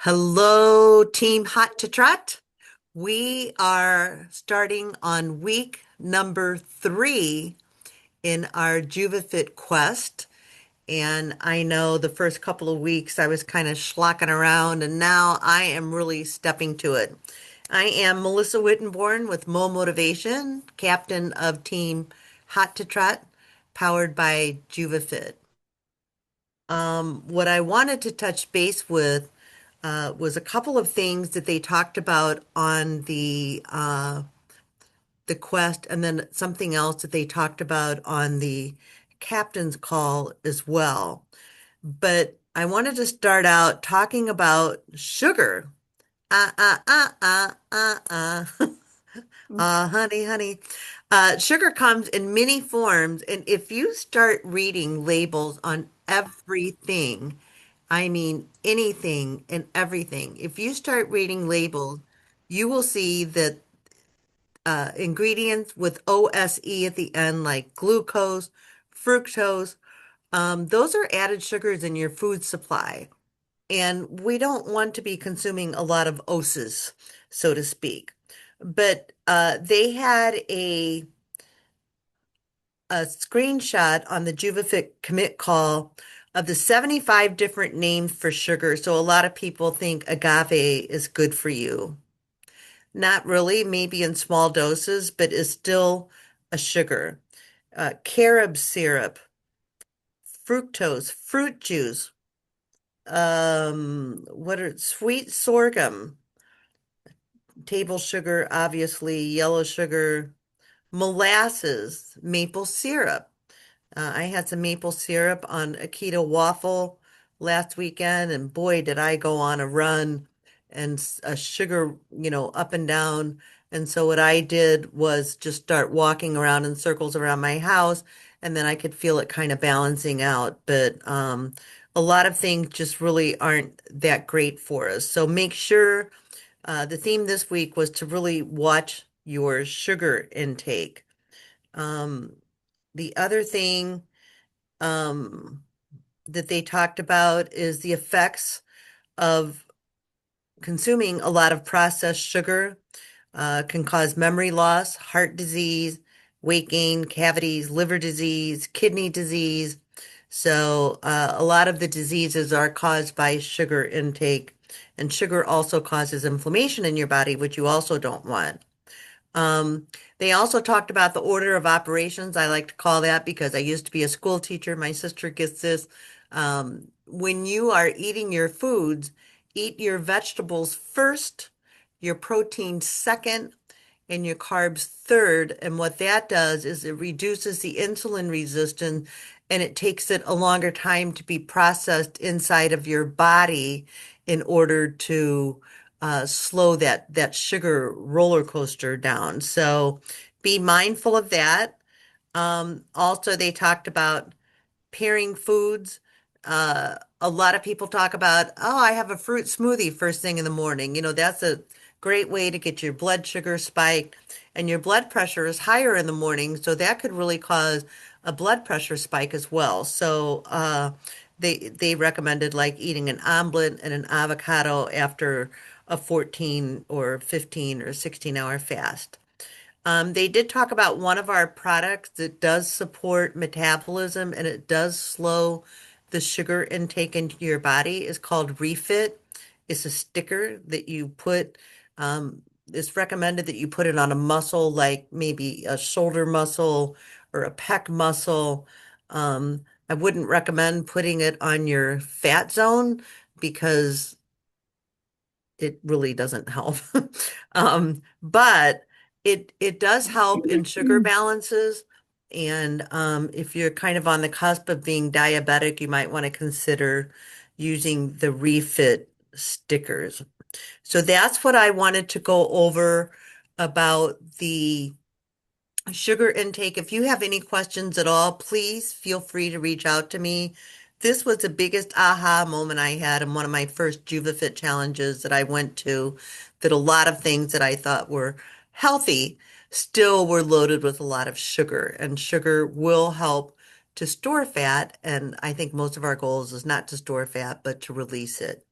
Hello, Team Hot to Trot. We are starting on week number 3 in our JuvaFit quest. And I know the first couple of weeks I was kind of schlocking around, and now I am really stepping to it. I am Melissa Wittenborn with Mo Motivation, captain of Team Hot to Trot, powered by JuvaFit. What I wanted to touch base with was a couple of things that they talked about on the quest, and then something else that they talked about on the captain's call as well. But I wanted to start out talking about sugar. Uh. Honey, honey. Sugar comes in many forms, and if you start reading labels on everything, I mean anything and everything, if you start reading labels, you will see that ingredients with OSE at the end, like glucose, fructose, those are added sugars in your food supply. And we don't want to be consuming a lot of oses, so to speak. But they had a screenshot on the JuvaFit commit call of the 75 different names for sugar. So a lot of people think agave is good for you. Not really, maybe in small doses, but is still a sugar. Carob syrup, fructose, fruit juice, what are sweet sorghum, table sugar, obviously, yellow sugar, molasses, maple syrup. I had some maple syrup on a keto waffle last weekend, and boy, did I go on a run and a sugar, up and down. And so what I did was just start walking around in circles around my house, and then I could feel it kind of balancing out. But a lot of things just really aren't that great for us. So make sure the theme this week was to really watch your sugar intake. Um, the other thing um, that they talked about is the effects of consuming a lot of processed sugar can cause memory loss, heart disease, weight gain, cavities, liver disease, kidney disease. So a lot of the diseases are caused by sugar intake, and sugar also causes inflammation in your body, which you also don't want. Um, they also talked about the order of operations. I like to call that because I used to be a school teacher. My sister gets this. When you are eating your foods, eat your vegetables first, your protein second, and your carbs third. And what that does is it reduces the insulin resistance and it takes it a longer time to be processed inside of your body in order to slow that sugar roller coaster down. So be mindful of that. Also, they talked about pairing foods. A lot of people talk about, oh, I have a fruit smoothie first thing in the morning. That's a great way to get your blood sugar spiked, and your blood pressure is higher in the morning, so that could really cause a blood pressure spike as well. So they recommended like eating an omelet and an avocado after a 14 or 15 or 16-hour fast. They did talk about one of our products that does support metabolism and it does slow the sugar intake into your body. It's called Refit. It's a sticker that you put, it's recommended that you put it on a muscle like maybe a shoulder muscle or a pec muscle. I wouldn't recommend putting it on your fat zone because it really doesn't help. But it does help in sugar balances. And if you're kind of on the cusp of being diabetic, you might want to consider using the refit stickers. So that's what I wanted to go over about the sugar intake. If you have any questions at all, please feel free to reach out to me. This was the biggest aha moment I had in one of my first JuvaFit challenges that I went to, that a lot of things that I thought were healthy still were loaded with a lot of sugar, and sugar will help to store fat. And I think most of our goals is not to store fat, but to release it.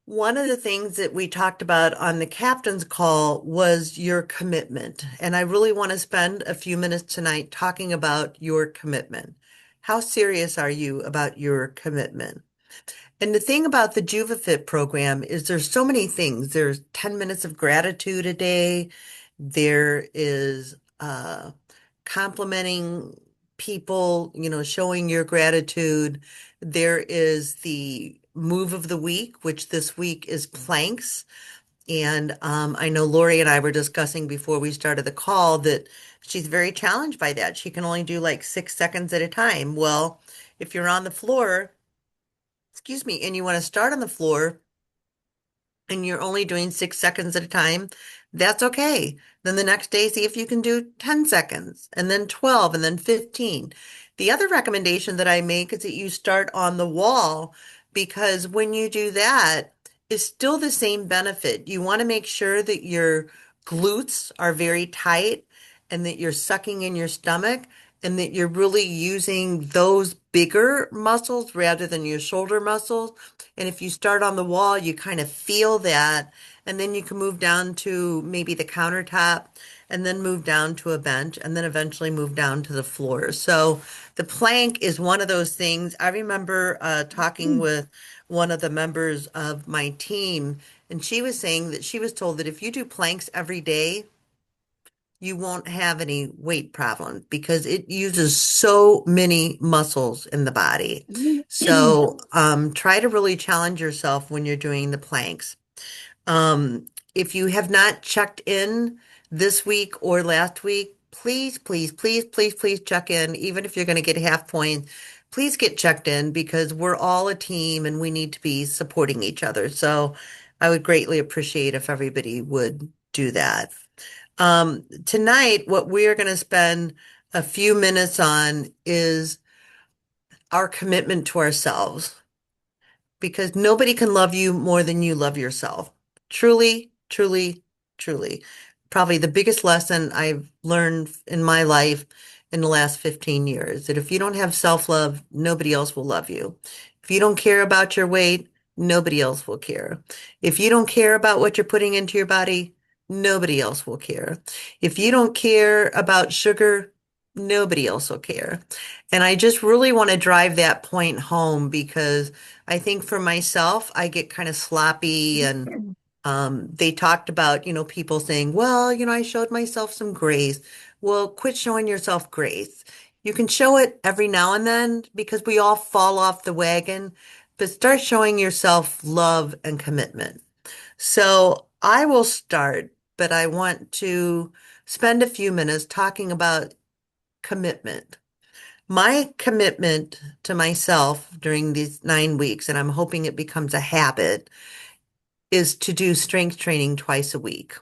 One of the things that we talked about on the captain's call was your commitment. And I really want to spend a few minutes tonight talking about your commitment. How serious are you about your commitment? And the thing about the JuvaFit program is there's so many things. There's 10 minutes of gratitude a day. There is complimenting people, showing your gratitude. There is the move of the week, which this week is planks. And I know Lori and I were discussing before we started the call that she's very challenged by that. She can only do like 6 seconds at a time. Well, if you're on the floor, excuse me, and you want to start on the floor, and you're only doing 6 seconds at a time, that's okay. Then the next day, see if you can do 10 seconds and then 12 and then 15. The other recommendation that I make is that you start on the wall because when you do that, it's still the same benefit. You want to make sure that your glutes are very tight and that you're sucking in your stomach and that you're really using those bigger muscles rather than your shoulder muscles. And if you start on the wall, you kind of feel that. And then you can move down to maybe the countertop and then move down to a bench and then eventually move down to the floor. So the plank is one of those things. I remember talking with one of the members of my team, and she was saying that she was told that if you do planks every day, you won't have any weight problems because it uses so many muscles in the body. So try to really challenge yourself when you're doing the planks. If you have not checked in this week or last week, please, please, please, please, please check in. Even if you're going to get half points, please get checked in because we're all a team and we need to be supporting each other. So I would greatly appreciate if everybody would do that. Tonight, what we are going to spend a few minutes on is our commitment to ourselves because nobody can love you more than you love yourself. Truly, truly, truly. Probably the biggest lesson I've learned in my life in the last 15 years that if you don't have self-love, nobody else will love you. If you don't care about your weight, nobody else will care. If you don't care about what you're putting into your body, nobody else will care. If you don't care about sugar, nobody else will care. And I just really want to drive that point home because I think for myself, I get kind of sloppy and they talked about, people saying, well, I showed myself some grace. Well, quit showing yourself grace. You can show it every now and then because we all fall off the wagon, but start showing yourself love and commitment. So I will start, but I want to spend a few minutes talking about commitment. My commitment to myself during these 9 weeks, and I'm hoping it becomes a habit, is to do strength training twice a week.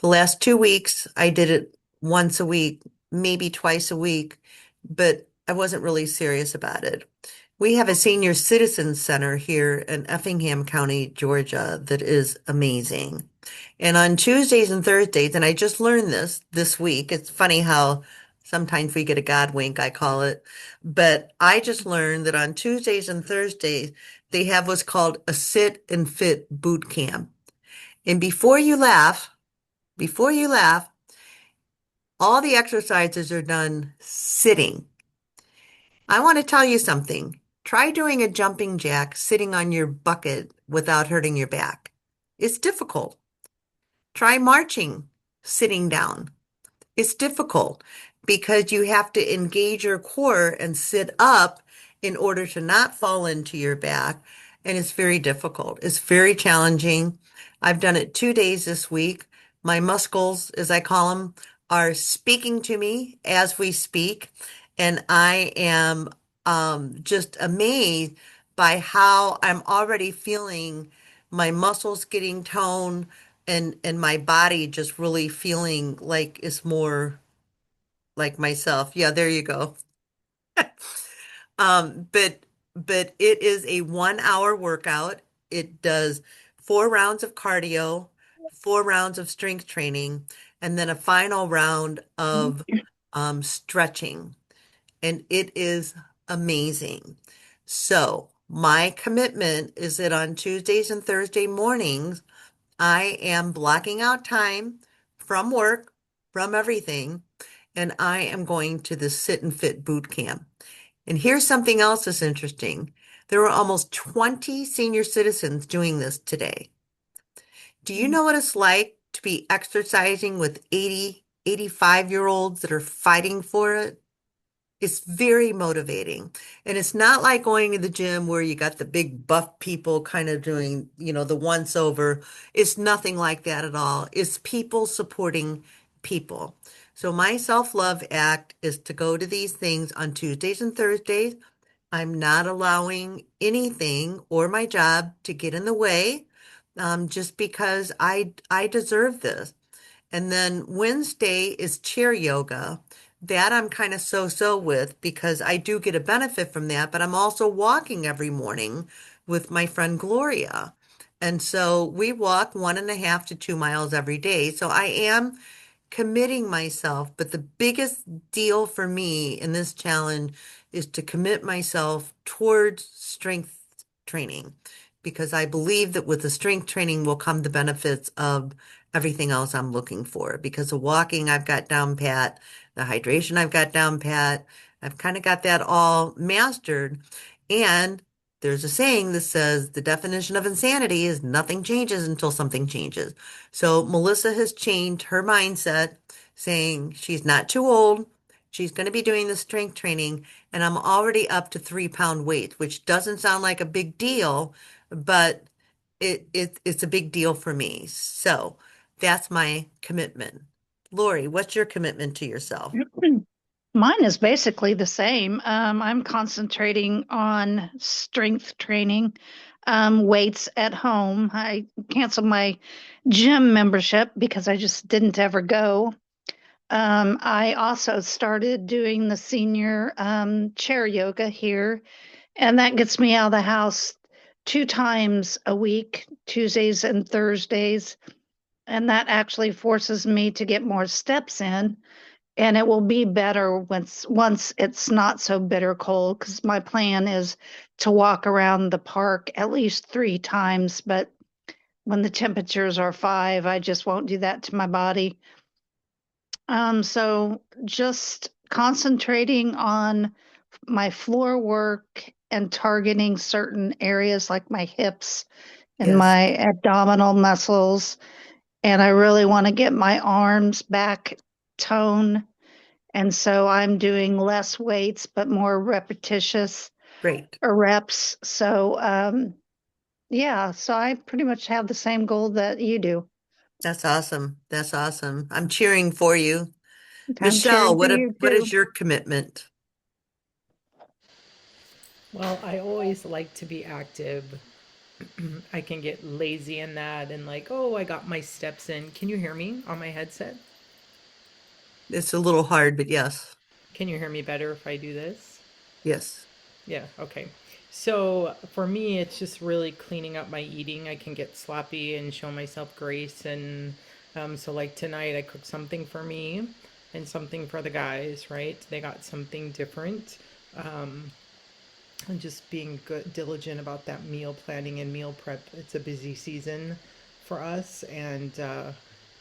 The last 2 weeks, I did it once a week, maybe twice a week, but I wasn't really serious about it. We have a senior citizen center here in Effingham County, Georgia, that is amazing. And on Tuesdays and Thursdays, and I just learned this week, it's funny how sometimes we get a God wink, I call it, but I just learned that on Tuesdays and Thursdays, they have what's called a sit and fit boot camp. And before you laugh, all the exercises are done sitting. I want to tell you something. Try doing a jumping jack sitting on your bucket without hurting your back. It's difficult. Try marching sitting down. It's difficult because you have to engage your core and sit up in order to not fall into your back. And it's very difficult. It's very challenging. I've done it 2 days this week. My muscles, as I call them, are speaking to me as we speak. And I am just amazed by how I'm already feeling my muscles getting toned and my body just really feeling like it's more like myself. Yeah, there you go. But it is a 1 hour workout. It does 4 rounds of cardio, 4 rounds of strength training, and then a final round of stretching. And it is amazing. So My commitment is that on Tuesdays and Thursday mornings, I am blocking out time from work, from everything, and I am going to the sit and fit boot camp. And here's something else that's interesting. There were almost 20 senior citizens doing this today. Do you know what it's like to be exercising with 80, 85-year-olds that are fighting for it? It's very motivating. And it's not like going to the gym where you got the big buff people kind of doing, the once over. It's nothing like that at all. It's people supporting people. So my self-love act is to go to these things on Tuesdays and Thursdays. I'm not allowing anything or my job to get in the way, just because I deserve this. And then Wednesday is chair yoga. That I'm kind of so-so with because I do get a benefit from that, but I'm also walking every morning with my friend Gloria. And so we walk 1.5 to 2 miles every day. So I am committing myself, but the biggest deal for me in this challenge is to commit myself towards strength training because I believe that with the strength training will come the benefits of everything else I'm looking for. Because the walking I've got down pat, the hydration I've got down pat, I've kind of got that all mastered. And there's a saying that says the definition of insanity is nothing changes until something changes. So Melissa has changed her mindset, saying she's not too old. She's going to be doing the strength training, and I'm already up to 3 pound weight, which doesn't sound like a big deal, but it's a big deal for me. So that's my commitment. Lori, what's your commitment to yourself? Mine is basically the same. I'm concentrating on strength training, weights at home. I canceled my gym membership because I just didn't ever go. I also started doing the senior chair yoga here, and that gets me out of the house 2 times a week, Tuesdays and Thursdays. And that actually forces me to get more steps in, and it will be better once it's not so bitter cold, because my plan is to walk around the park at least 3 times, but when the temperatures are 5, I just won't do that to my body. So just concentrating on my floor work and targeting certain areas like my hips and Yes, my abdominal muscles, and I really want to get my arms back tone. And so I'm doing less weights, but more repetitious great. or reps. So, yeah, so I pretty much have the same goal that you do. That's awesome. That's awesome. I'm cheering for you. I'm Michelle, cheering for you what is too. your commitment? Well, I always like to be active. I can get lazy in that and like, oh, I got my steps in. Can you hear me on my headset? It's a little hard, but yes, Can you hear me better if I do this? yes. Yeah, okay. So for me, it's just really cleaning up my eating. I can get sloppy and show myself grace. And so, like tonight, I cooked something for me and something for the guys, right? They got something different. Um, and just being good, diligent about that meal planning and meal prep. It's a busy season for us, and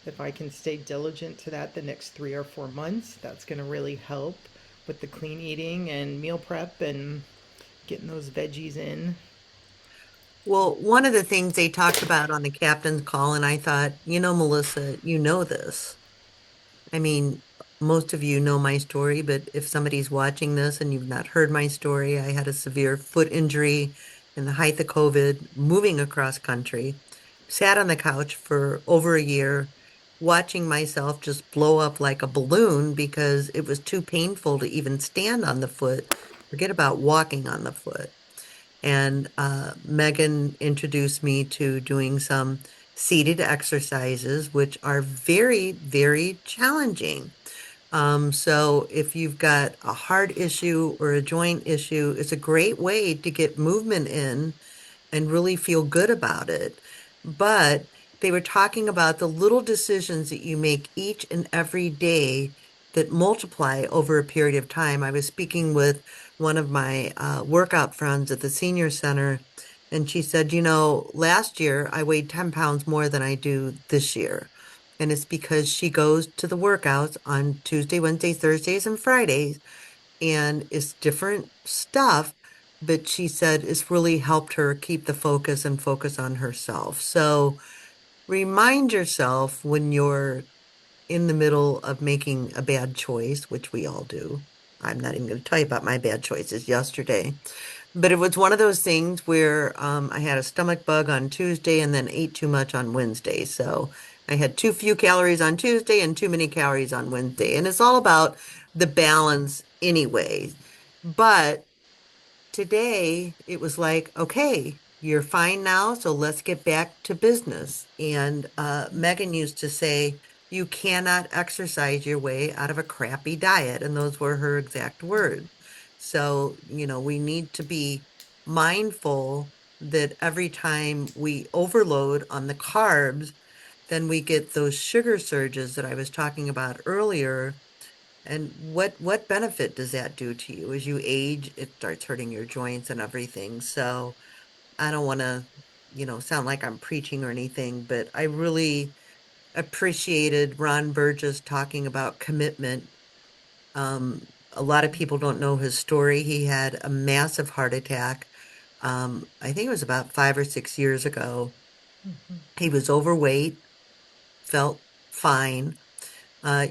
if I can stay diligent to that the next 3 or 4 months, that's going to really help with the clean eating and meal prep and getting those veggies in. Well, one of the things they talked about on the captain's call, and I thought, Melissa, you know this. I mean, most of you know my story, but if somebody's watching this and you've not heard my story, I had a severe foot injury in the height of COVID, moving across country, sat on the couch for over a year, watching myself just blow up like a balloon because it was too painful to even stand on the foot. Forget about walking on the foot. And Megan introduced me to doing some seated exercises, which are very, very challenging. So if you've got a heart issue or a joint issue, it's a great way to get movement in and really feel good about it. But they were talking about the little decisions that you make each and every day that multiply over a period of time. I was speaking with one of my workout friends at the senior center, and she said, last year I weighed 10 pounds more than I do this year. And it's because she goes to the workouts on Tuesday, Wednesday, Thursdays, and Fridays, and it's different stuff. But she said it's really helped her keep the focus and focus on herself. So remind yourself when you're in the middle of making a bad choice, which we all do. I'm not even going to tell you about my bad choices yesterday, but it was one of those things where I had a stomach bug on Tuesday and then ate too much on Wednesday. So I had too few calories on Tuesday and too many calories on Wednesday. And it's all about the balance anyway. But today it was like, okay, you're fine now, so let's get back to business. And Megan used to say, you cannot exercise your way out of a crappy diet. And those were her exact words. So, we need to be mindful that every time we overload on the carbs, then we get those sugar surges that I was talking about earlier, and what benefit does that do to you? As you age, it starts hurting your joints and everything. So I don't want to, sound like I'm preaching or anything, but I really appreciated Ron Burgess talking about commitment. A lot of people don't know his story. He had a massive heart attack. I think it was about 5 or 6 years ago. He was overweight, felt fine,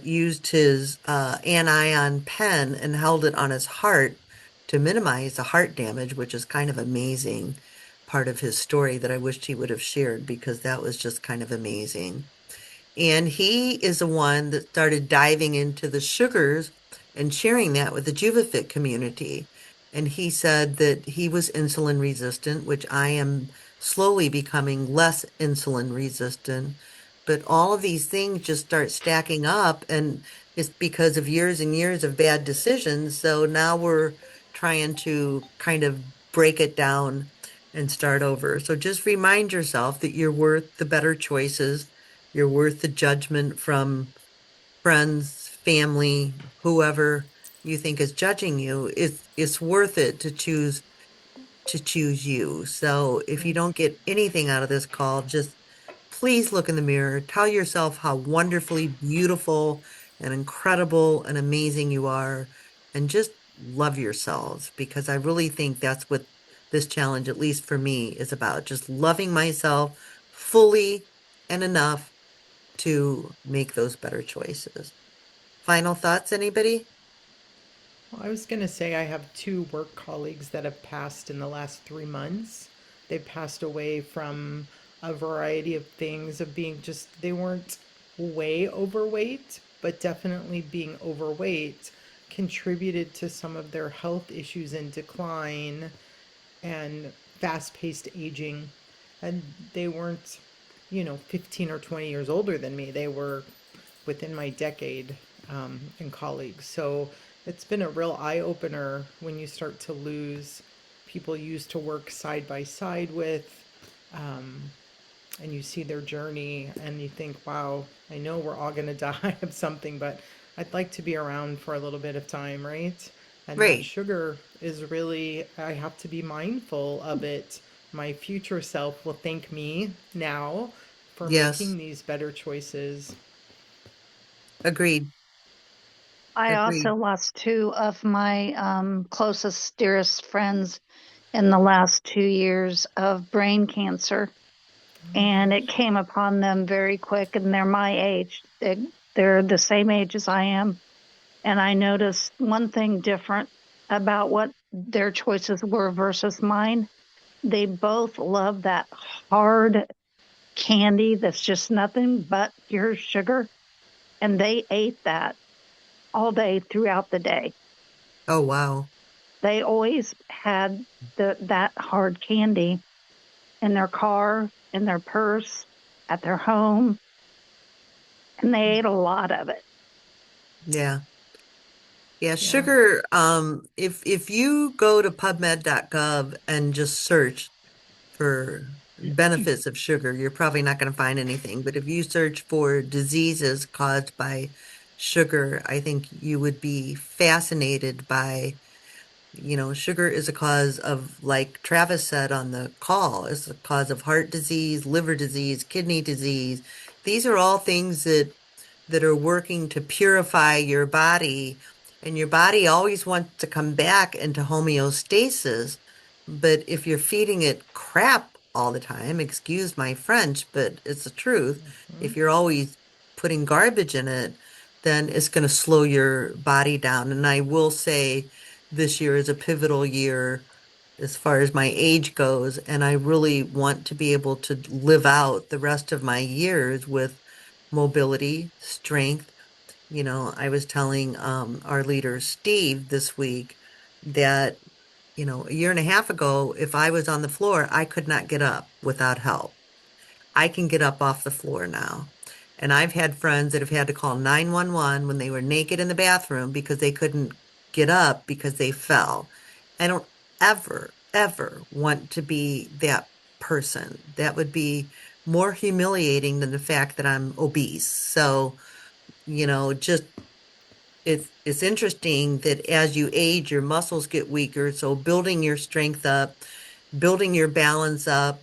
used his anion pen and held it on his heart to minimize the heart damage, which is kind of amazing part of his story that I wished he would have shared because that was just kind of amazing. And he is the one that started diving into the sugars and sharing that with the JuvaFit community. And he said that he was insulin resistant, which I am slowly becoming less insulin resistant. But all of these things just start stacking up, and it's because of years and years of bad decisions. So now we're trying to kind of break it down and start over. So just remind yourself that you're worth the better choices, you're worth the judgment from friends, family, whoever you think is judging you. It's worth it to choose you. So if you don't get anything out of this call, just please look in the mirror, tell yourself how wonderfully beautiful and incredible and amazing you are, and just love yourselves, because I really think that's what this challenge, at least for me, is about. Just loving myself fully and enough to make those better choices. Final thoughts, anybody? Well, I was going to say I have two work colleagues that have passed in the last 3 months. They passed away from a variety of things, of being just, they weren't way overweight, but definitely being overweight contributed to some of their health issues and decline and fast paced aging. And they weren't, 15 or 20 years older than me. They were within my decade and colleagues. So it's been a real eye opener when you start to lose people you used to work side by side with, um, and you see their journey and you think, wow, I know we're all going to die of something, but I'd like to be around for a little bit of time, right? And that Right. sugar is really, I have to be mindful of it. My future self will thank me now for Yes. making these better choices. Agreed. I also Agreed. lost two of my closest, dearest friends in the last 2 years of brain cancer. Oh my And it gosh. came upon them very quick, and they're my age. They're the same age as I am. And I noticed one thing different about what their choices were versus mine. They both love that hard candy that's just nothing but pure sugar. And they ate that all day throughout the day. Oh, wow. They always had that hard candy in their car, in their purse, at their home, and they ate a lot of it. Yeah. Yeah, Yeah. sugar, if you go to pubmed.gov and just search for benefits of sugar, you're probably not going to find anything. But if you search for diseases caused by sugar. I think you would be fascinated by, sugar is a cause of, like Travis said on the call, it's a cause of heart disease, liver disease, kidney disease. These are all things that are working to purify your body, and your body always wants to come back into homeostasis. But if you're feeding it crap all the time, excuse my French, but it's the truth. Mhm. If you're always putting garbage in it, then it's going to slow your body down. And I will say this year is a pivotal year as far as my age goes, and I really want to be able to live out the rest of my years with mobility, strength. I was telling our leader, Steve, this week that, a year and a half ago, if I was on the floor, I could not get up without help. I can get up off the floor now. And I've had friends that have had to call 911 when they were naked in the bathroom because they couldn't get up because they fell. I don't ever, ever want to be that person. That would be more humiliating than the fact that I'm obese. So, just it's interesting that as you age, your muscles get weaker. So building your strength up, building your balance up.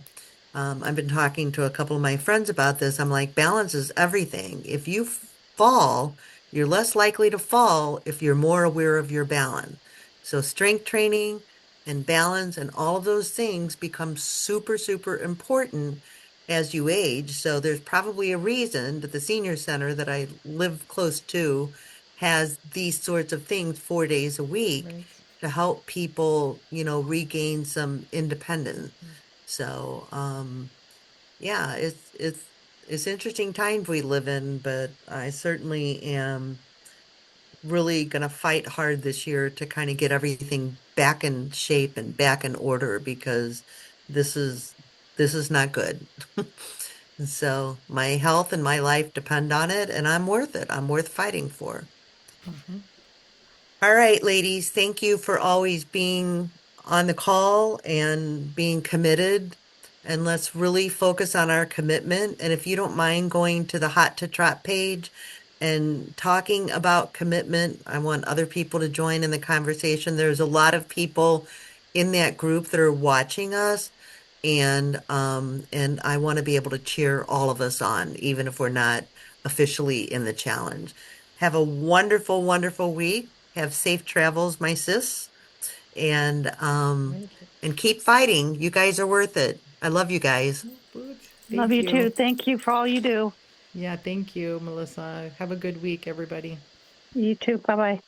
I've been talking to a couple of my friends about this. I'm like, balance is everything. If you fall, you're less likely to fall if you're more aware of your balance. So strength training and balance and all of those things become super, super important as you age. So there's probably a reason that the senior center that I live close to has these sorts of things 4 days a week Right. to help people, regain some independence. So, yeah, it's interesting times we live in, but I certainly am really going to fight hard this year to kind of get everything back in shape and back in order because this is this is not good. And so my health and my life depend on it, and I'm worth it. I'm worth fighting for. Mhm. All right, ladies, thank you for always being on the call and being committed. And let's really focus on our commitment. And if you don't mind going to the Hot to Trot page and talking about commitment, I want other people to join in the conversation. There's a lot of people in that group that are watching us, and I want to be able to cheer all of us on, even if we're not officially in the challenge. Have a wonderful, wonderful week. Have safe travels, my sis, and um Right. and keep fighting. You guys are worth it. I love you guys. Boots. Love Thank you you. too. Thank you for all you do. Yeah, thank you, Melissa. Have a good week, everybody. You too. Bye bye.